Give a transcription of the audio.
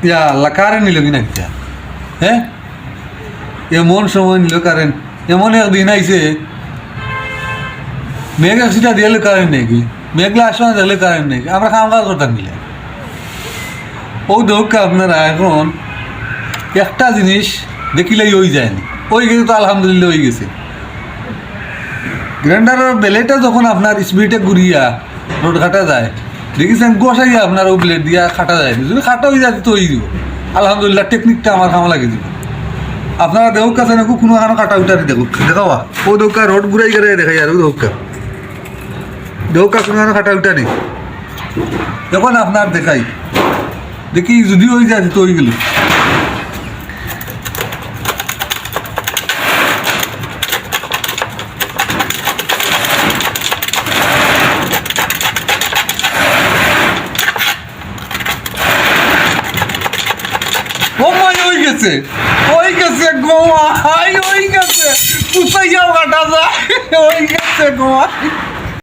ইয়া আল্লাহ current নিল কিনা কিয়া হ্যাঁ এমন সময় নিল কারেন্ট এমন একদিন আইছে মেঘ একসিটা দিলে কারেন্ট নেই কি মেঘলা আসলে দিলে কারেন্ট নেই আমরা কাম কাজ করতাম মিলে ও দোক আপনারা এখন একটা জিনিস দেখিলেই ওই যায়নি ওই গেছে তো আলহামদুলিল্লাহ হয়ে গেছে গ্রাইন্ডারের বেলেটা যখন আপনার স্পিডে ঘুরিয়া রোড কাটা যায় দেখিছেন গোসাইয়া আপনার ও ব্লেড দিয়া কাটা যায় যদি কাটা হয়ে যায় তো হয়ে দিব আলহামদুলিল্লাহ টেকনিকটা আমার কামা লাগে দিব আপনারা দেউক কাছে নাকু কোনো এখানে কাটা উঠারি দেখুক দেখাওয়া ও দৌকা রোড ঘুরাই গেলে দেখাই আর ও দৌকা দৌকা কোনো এখানে কাটা উঠারি যখন আপনার দেখাই দেখি যদি হয়ে যায় তো হয়ে গেল ও মাই হয়ে গেছে গোয়া ওই গেছে পুষাইয়াও কাটা যায় হয়ে গেছে গোয়া